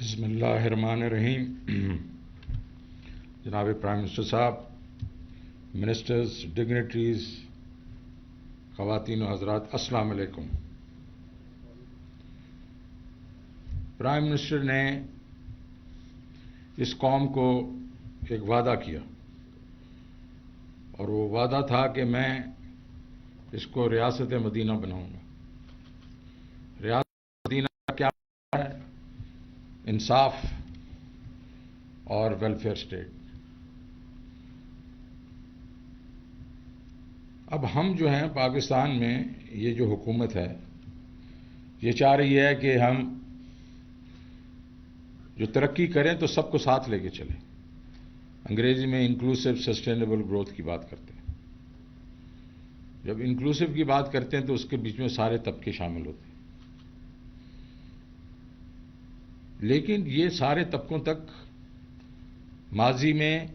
بسم اللہ الرحمن الرحیم. جناب پرائم منسٹر صاحب، منسٹرز، ڈگنیٹریز، خواتین و حضرات، السلام علیکم. پرائم منسٹر نے اس قوم کو ایک وعدہ کیا، اور وہ وعدہ تھا کہ میں اس کو ریاست مدینہ بناؤں گا. ریاست مدینہ کیا ہے؟ انصاف اور ویلفیئر اسٹیٹ. اب ہم جو ہیں پاکستان میں یہ جو حکومت ہے یہ چاہ رہی ہے کہ ہم جو ترقی کریں تو سب کو ساتھ لے کے چلیں. انگریزی میں انکلوسیو سسٹینیبل گروتھ کی بات کرتے ہیں. جب انکلوسیو کی بات کرتے ہیں تو اس کے بیچ میں سارے طبقے شامل ہوتے ہیں، لیکن یہ سارے طبقوں تک ماضی میں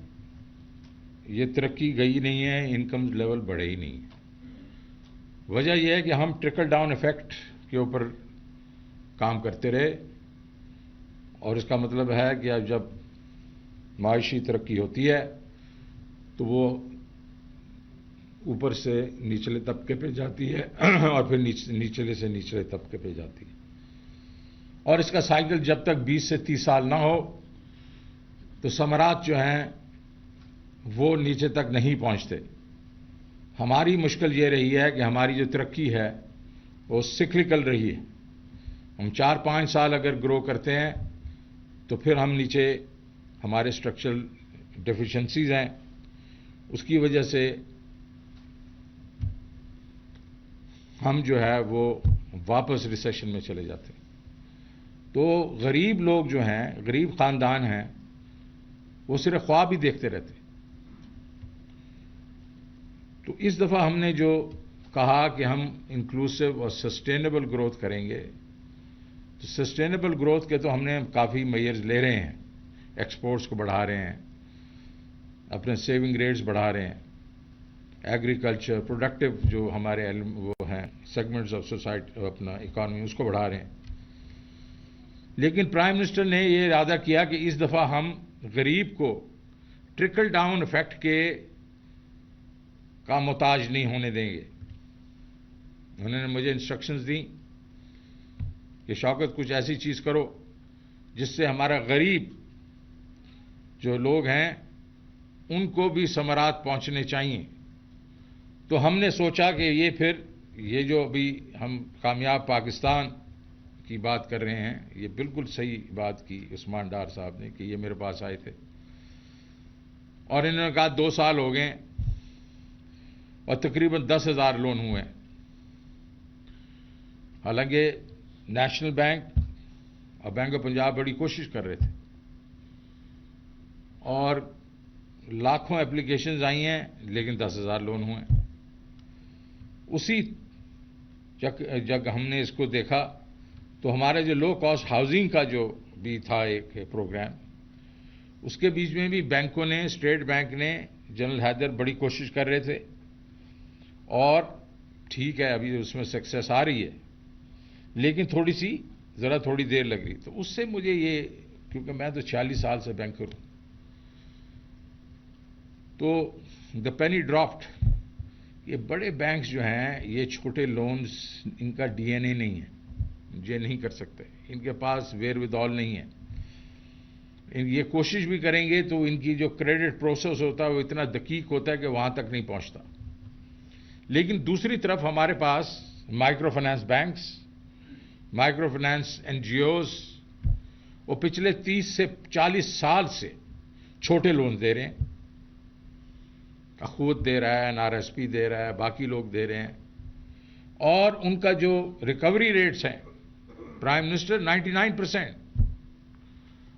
یہ ترقی گئی نہیں ہے، انکم لیول بڑھے ہی نہیں ہے. وجہ یہ ہے کہ ہم ٹرکل ڈاؤن ایفیکٹ کے اوپر کام کرتے رہے، اور اس کا مطلب ہے کہ اب جب معاشی ترقی ہوتی ہے تو وہ اوپر سے نچلے طبقے پہ جاتی ہے اور پھر نچلے سے نچلے طبقے پہ جاتی ہے، اور اس کا سائیکل جب تک 20 سے 30 سال نہ ہو تو ثمرات جو ہیں وہ نیچے تک نہیں پہنچتے. ہماری مشکل یہ رہی ہے کہ ہماری جو ترقی ہے وہ سکلکل رہی ہے. ہم 4-5 سال اگر گرو کرتے ہیں تو پھر ہم نیچے ہمارے اسٹرکچرل ڈیفیشنسیز ہیں، اس کی وجہ سے ہم جو ہے وہ واپس ریسیشن میں چلے جاتے ہیں. تو غریب لوگ جو ہیں، غریب خاندان ہیں، وہ صرف خواب ہی دیکھتے رہتے. تو اس دفعہ ہم نے جو کہا کہ ہم انکلوسیو اور سسٹینیبل گروتھ کریں گے، تو سسٹینیبل گروتھ کے تو ہم نے کافی میئرز لے رہے ہیں. ایکسپورٹس کو بڑھا رہے ہیں، اپنے سیونگ ریٹس بڑھا رہے ہیں، ایگریکلچر پروڈکٹیو جو ہمارے وہ ہیں سیگمنٹس آف سوسائٹی اپنا اکانومی اس کو بڑھا رہے ہیں. لیکن پرائم منسٹر نے یہ ارادہ کیا کہ اس دفعہ ہم غریب کو ٹرکل ڈاؤن ایفیکٹ کا محتاج نہیں ہونے دیں گے. انہوں نے مجھے انسٹرکشنز دیں کہ شوکت کچھ ایسی چیز کرو جس سے ہمارا غریب جو لوگ ہیں ان کو بھی ثمرات پہنچنے چاہیے. تو ہم نے سوچا کہ یہ جو ابھی ہم کامیاب پاکستان کی بات کر رہے ہیں، یہ بالکل صحیح بات کی عثمان ڈار صاحب نے کہ یہ میرے پاس آئے تھے اور انہوں نے کہا 2 سال ہو گئے اور تقریباً 10,000 لون ہوئے ہیں. حالانکہ نیشنل بینک اور بینک آف پنجاب بڑی کوشش کر رہے تھے اور لاکھوں اپلیکیشنز آئی ہیں لیکن 10,000 لون ہوئے ہیں. اسی جب ہم نے اس کو دیکھا تو ہمارے جو لو کاسٹ ہاؤسنگ کا جو بھی تھا ایک پروگرام، اس کے بیچ میں بھی بینکوں نے، اسٹیٹ بینک نے، جنرل حیدر بڑی کوشش کر رہے تھے، اور ٹھیک ہے ابھی اس میں سکسیس آ رہی ہے لیکن تھوڑی دیر لگ رہی. تو اس سے مجھے یہ، کیونکہ میں تو 46 سال سے بینکر ہوں، تو دا پینی ڈراپڈ. یہ بڑے بینکس جو ہیں یہ چھوٹے لونز ان کا ڈی این اے نہیں ہے، یہ نہیں کر سکتے، ان کے پاس ویئر ود آل نہیں ہے. یہ کوشش بھی کریں گے تو ان کی جو کریڈٹ پروسیس ہوتا ہے وہ اتنا دقیق ہوتا ہے کہ وہاں تک نہیں پہنچتا. لیکن دوسری طرف ہمارے پاس micro finance banks, micro finance N G Os, وہ پچھلے 30 سے 40 سال سے چھوٹے لون دے رہے ہیں. اخوت دے رہا ہے، این آر ایس پی دے رہا ہے، باقی لوگ دے رہے ہیں، اور ان کا جو ریکوری ریٹس ہیں پرائم منسٹر 99%،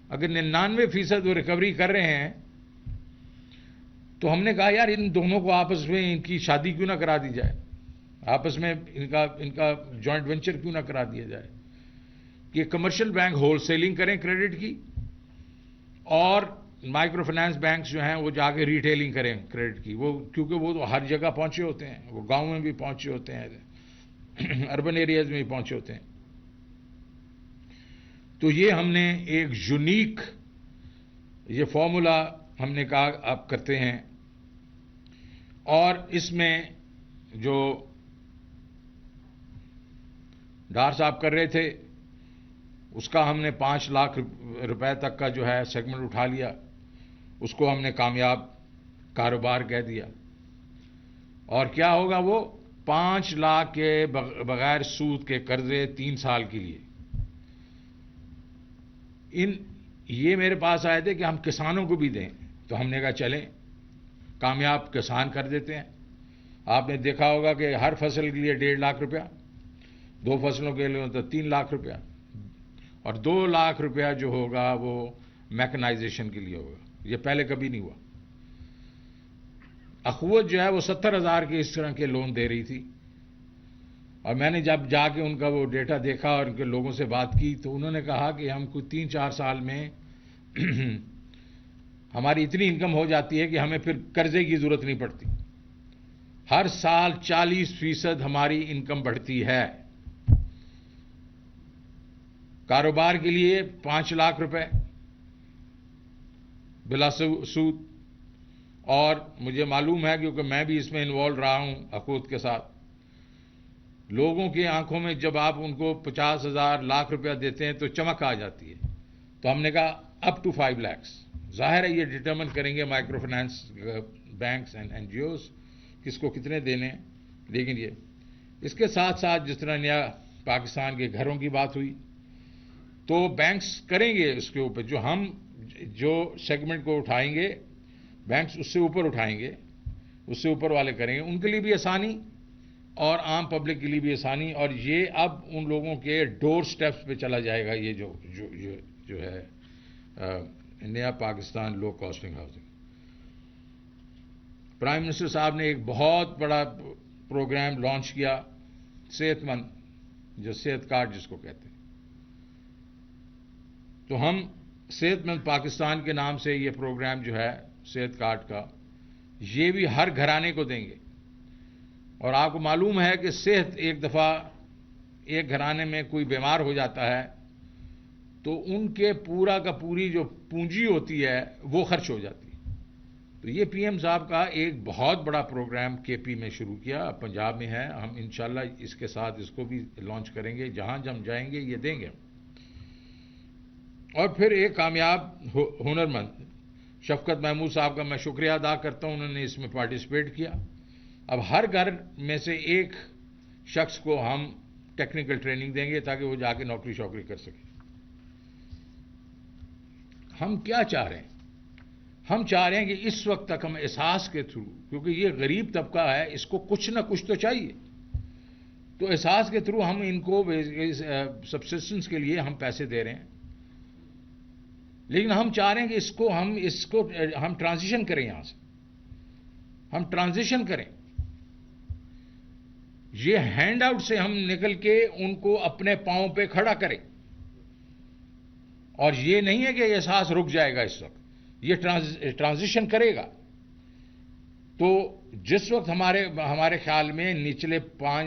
اگر 99% وہ ریکوری کر رہے ہیں تو ہم نے کہا یار ان دونوں کو آپس میں ان کی شادی کیوں نہ کرا دی جائے، آپس میں ان کا جوائنٹ وینچر کیوں نہ کرا دیا جائے کہ کمرشل بینک ہول سیلنگ کریں کریڈٹ کی، اور مائکرو فائنانس بینکس جو ہیں وہ جا کے ریٹیلنگ کریں کریڈٹ کی. وہ کیونکہ وہ تو ہر جگہ پہنچے ہوتے ہیں، وہ گاؤں میں بھی پہنچے ہوتے ہیں، اربن ایریاز میں بھی پہنچے ہوتے ہیں. تو یہ ہم نے ایک یونیک یہ فارمولا ہم نے کہا آپ کرتے ہیں، اور اس میں جو ڈار صاحب کر رہے تھے اس کا ہم نے 5 لاکھ روپے تک کا جو ہے سیگمنٹ اٹھا لیا، اس کو ہم نے کامیاب کاروبار کہہ دیا. اور کیا ہوگا وہ 5 لاکھ کے بغیر سود کے قرضے 3 سال کے لیے. یہ میرے پاس آئے تھے کہ ہم کسانوں کو بھی دیں، تو ہم نے کہا چلیں کامیاب کسان کر دیتے ہیں. آپ نے دیکھا ہوگا کہ ہر فصل کے لیے 1.5 لاکھ روپیہ، 2 فصلوں کے لیے تو 3 لاکھ روپیہ، اور 2 لاکھ روپیہ جو ہوگا وہ میکنائزیشن کے لیے ہوگا. یہ پہلے کبھی نہیں ہوا. اخوت جو ہے وہ 70,000 کے اس طرح کے لون دے رہی تھی، اور میں نے جب جا کے ان کا وہ ڈیٹا دیکھا اور ان کے لوگوں سے بات کی تو انہوں نے کہا کہ ہم کو 3-4 سال میں ہماری اتنی انکم ہو جاتی ہے کہ ہمیں پھر قرضے کی ضرورت نہیں پڑتی. ہر سال 40% ہماری انکم بڑھتی ہے. کاروبار کے لیے 5 لاکھ روپے بلا سود. اور مجھے معلوم ہے کیونکہ میں بھی اس میں انوالو رہا ہوں اخوت کے ساتھ، لوگوں کی آنکھوں میں جب آپ ان کو 50,000 لاکھ روپیہ دیتے ہیں تو چمک آ جاتی ہے. تو ہم نے کہا اپ ٹو 5 لاکھ. ظاہر ہے یہ ڈٹرمن کریں گے micro finance banks and N G Os کس کو کتنے دینے ہیں. لیکن یہ اس کے ساتھ ساتھ جس طرح نیا پاکستان کے گھروں کی بات ہوئی تو بینکس کریں گے اس کے اوپر، جو سیگمنٹ کو اٹھائیں گے بینکس اس سے اوپر اٹھائیں گے، اس سے اوپر والے کریں گے، ان کے لیے بھی آسانی اور عام پبلک کے لیے بھی آسانی. اور یہ اب ان لوگوں کے ڈور سٹیپس پہ چلا جائے گا. یہ جو ہے نیا پاکستان لو کاسٹنگ ہاؤسنگ. پرائم منسٹر صاحب نے ایک بہت بڑا پروگرام لانچ کیا، صحت مند، جو صحت کارڈ جس کو کہتے ہیں. تو ہم صحت مند پاکستان کے نام سے یہ پروگرام جو ہے صحت کارڈ کا، یہ بھی ہر گھرانے کو دیں گے. اور آپ کو معلوم ہے کہ صحت ایک دفعہ ایک گھرانے میں کوئی بیمار ہو جاتا ہے تو ان کے پورا کا پوری جو پونجی ہوتی ہے وہ خرچ ہو جاتی ہے. تو یہ پی ایم صاحب کا ایک بہت بڑا پروگرام کے پی میں شروع کیا، پنجاب میں ہے. ہم انشاءاللہ اس کے ساتھ اس کو بھی لانچ کریں گے، جہاں ہم جائیں گے یہ دیں گے. اور پھر ایک کامیاب ہنرمند شفقت محمود صاحب کا میں شکریہ ادا کرتا ہوں، انہوں نے اس میں پارٹیسپیٹ کیا. اب ہر گھر میں سے ایک شخص کو ہم ٹیکنیکل ٹریننگ دیں گے تاکہ وہ جا کے نوکری شوکری کر سکے. ہم کیا چاہ رہے ہیں؟ ہم چاہ رہے ہیں کہ اس وقت تک ہم احساس کے تھرو، کیونکہ یہ غریب طبقہ ہے اس کو کچھ نہ کچھ تو چاہیے، تو احساس کے تھرو ہم ان کو سبسسٹنس کے لیے ہم پیسے دے رہے ہیں. لیکن ہم چاہ رہے ہیں کہ اس کو ہم ٹرانزیشن کریں، یہاں سے ہم ٹرانزیشن کریں. یہ ہینڈ آؤٹ سے ہم نکل کے ان کو اپنے پاؤں پہ کھڑا کریں. اور یہ نہیں ہے کہ احساس رک جائے گا، اس وقت یہ ٹرانزیشن کرے گا. تو جس وقت ہمارے خیال میں نچلے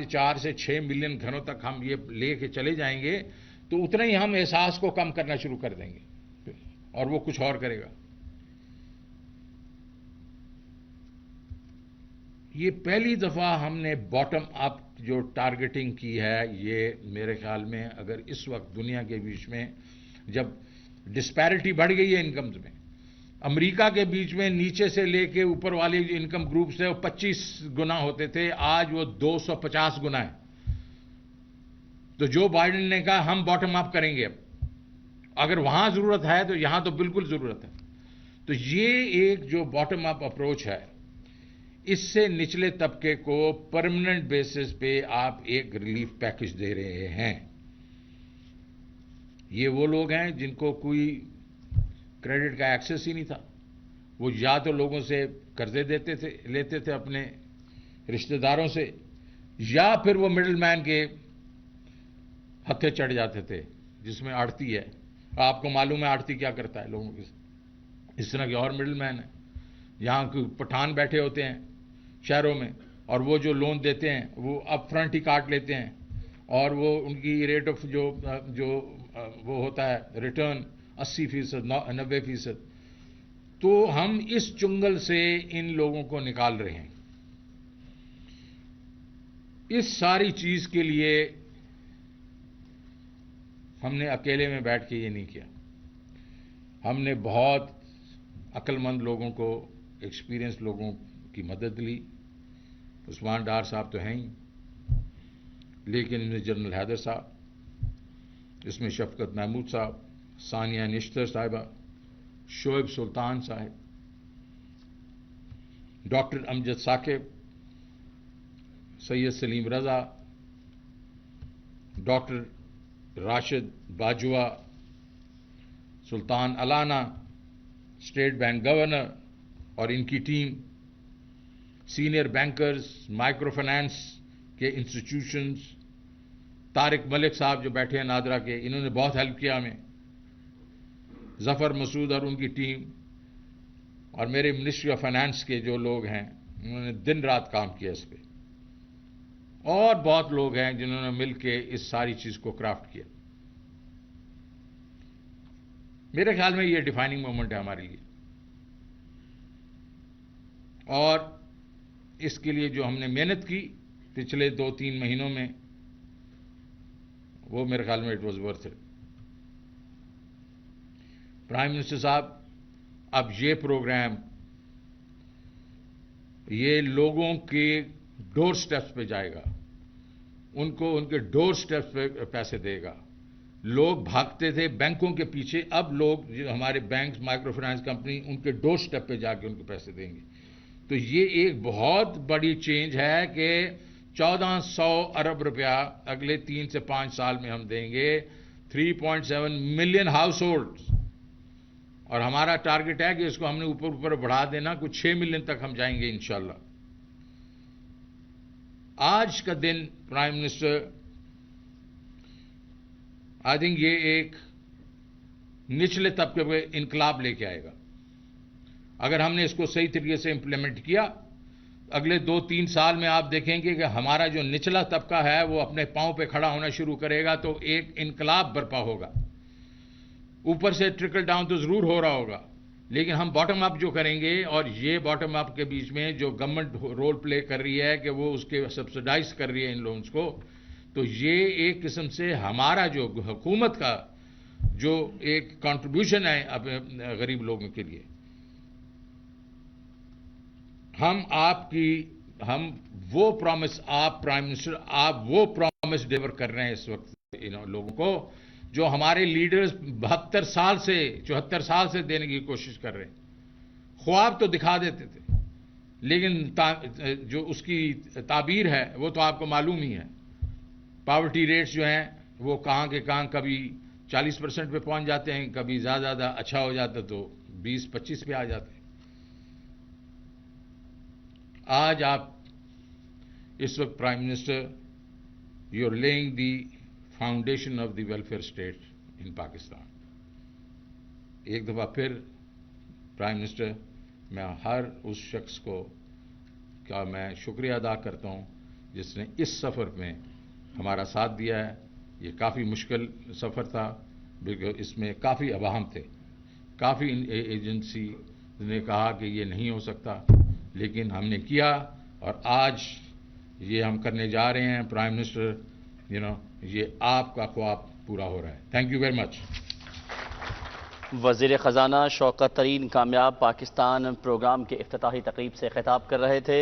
4 سے 6 ملین گھروں تک ہم یہ لے کے چلے جائیں گے تو اتنا ہی ہم احساس کو کم کرنا شروع کر دیں گے اور وہ کچھ اور کرے گا. یہ پہلی دفعہ ہم نے باٹم اپ جو ٹارگیٹنگ کی ہے. یہ میرے خیال میں اگر اس وقت دنیا کے بیچ میں جب ڈسپیرٹی بڑھ گئی ہے انکمز میں، امریکہ کے بیچ میں نیچے سے لے کے اوپر والے جو انکم گروپس ہیں وہ 25 گنا ہوتے تھے، آج وہ 250 گنا ہے. تو جو بائیڈن نے کہا ہم باٹم اپ کریں گے. اب اگر وہاں ضرورت ہے تو یہاں تو بالکل ضرورت ہے. تو یہ ایک جو باٹم اپ اپروچ ہے، اس سے نچلے طبقے کو پرماننٹ بیسس پہ آپ ایک ریلیف پیکج دے رہے ہیں. یہ وہ لوگ ہیں جن کو کوئی کریڈٹ کا ایکسس ہی نہیں تھا، وہ یا تو لوگوں سے قرضے لیتے تھے اپنے رشتہ داروں سے، یا پھر وہ مڈل مین کے ہتھے چڑھ جاتے تھے جس میں آڑتی ہے. آپ کو معلوم ہے آڑتی کیا کرتا ہے لوگوں کے. اس طرح کے اور مڈل مین ہیں، یہاں کوئی پٹھان بیٹھے ہوتے ہیں شہروں میں، اور وہ جو لون دیتے ہیں وہ اپ فرنٹ ہی کاٹ لیتے ہیں اور وہ ان کی ریٹ آف جو وہ ہوتا ہے ریٹرن 80%، 90%. تو ہم اس چنگل سے ان لوگوں کو نکال رہے ہیں. اس ساری چیز کے لیے ہم نے اکیلے میں بیٹھ کے یہ نہیں کیا. ہم نے بہت عقل مند لوگوں کو، ایکسپیرئنس لوگوں کی مدد لی. عثمان ڈار صاحب تو ہیں ہی، لیکن ان میں جنرل حیدر صاحب، اس میں شفقت محمود صاحب، ثانیہ نشتر صاحبہ، شعیب سلطان صاحب، doctor Amjad Saqib, Syed Saleem Raza, doctor Rashid Bajwa, Sultan Allana, State Bank governor اور ان کی team, senior bankers, micro finance کے انسٹیٹیوشنز، طارق ملک صاحب جو بیٹھے ہیں نادرا کے، انہوں نے بہت ہیلپ کیا ہمیں، ظفر مسعود اور ان کی ٹیم، اور میرے منسٹری آف فائنانس کے جو لوگ ہیں انہوں نے دن رات کام کیا اس پہ، اور بہت لوگ ہیں جنہوں نے مل کے اس ساری چیز کو کرافٹ کیا. میرے خیال میں یہ ڈیفائننگ مومنٹ ہے ہمارے لیے. اور اس کے لیے جو ہم نے محنت کی پچھلے 2-3 مہینوں میں، وہ میرے خیال میں it was worth it. Prime minister صاحب، اب یہ پروگرام یہ لوگوں کے ڈور سٹیپس پہ جائے گا، ان کو ان کے ڈور سٹیپس پہ پیسے دے گا. لوگ بھاگتے تھے بینکوں کے پیچھے، اب لوگ جو ہمارے بینکس، مائکرو فائنانس کمپنی، ان کے ڈور سٹیپ پہ جا کے ان کو پیسے دیں گے. تو یہ ایک بہت بڑی چینج ہے کہ 1400 ارب روپیہ اگلے 3 سے 5 سال میں ہم دیں گے 3.7 ملین ہاؤس ہولڈ، اور ہمارا ٹارگٹ ہے کہ اس کو ہم نے اوپر بڑھا دینا، کچھ 6 ملین تک ہم جائیں گے انشاءاللہ. آج کا دن پرائم منسٹر، آئی تھنک یہ ایک نچلے طبقے پہ انقلاب لے کے آئے گا. اگر ہم نے اس کو صحیح طریقے سے امپلیمنٹ کیا، اگلے 2-3 سال میں آپ دیکھیں گے کہ ہمارا جو نچلا طبقہ ہے وہ اپنے پاؤں پہ کھڑا ہونا شروع کرے گا، تو ایک انقلاب برپا ہوگا. اوپر سے ٹرکل ڈاؤن تو ضرور ہو رہا ہوگا، لیکن ہم باٹم اپ جو کریں گے، اور یہ باٹم اپ کے بیچ میں جو گورنمنٹ رول پلے کر رہی ہے کہ وہ اس کے سبسڈائز کر رہی ہے ان لونز کو، تو یہ ایک قسم سے ہمارا جو حکومت کا جو ایک کنٹریبیوشن ہے غریب لوگوں کے لیے. ہم وہ پرامس، آپ پرائم منسٹر، آپ وہ پرامس ڈیلیور کر رہے ہیں اس وقت ان لوگوں کو جو ہمارے لیڈرز 72 سال سے 74 سال سے دینے کی کوشش کر رہے ہیں. خواب تو دکھا دیتے تھے، لیکن جو اس کی تعبیر ہے وہ تو آپ کو معلوم ہی ہے. پاورٹی ریٹس جو ہیں وہ کہاں کے کہاں، کبھی 40% پہ پہنچ جاتے ہیں، کبھی زیادہ اچھا ہو جاتا تو 20-25 پہ آ جاتے ہیں. آج آپ اس وقت prime minister, you are laying the foundation of the welfare state in Pakistan. ایک دفعہ پھر پرائم منسٹر، میں ہر اس شخص کا میں شکریہ ادا کرتا ہوں جس نے اس سفر میں ہمارا ساتھ دیا ہے. یہ کافی مشکل سفر تھا، بلکہ اس میں کافی عوام تھے، کافی ایجنسی نے کہا کہ یہ نہیں ہو سکتا، لیکن ہم نے کیا، اور آج یہ ہم کرنے جا رہے ہیں. پرائم منسٹر، یہ آپ کا خواب پورا ہو رہا ہے. Thank you very much. وزیر خزانہ شوکت ترین کامیاب پاکستان پروگرام کے افتتاحی تقریب سے خطاب کر رہے تھے.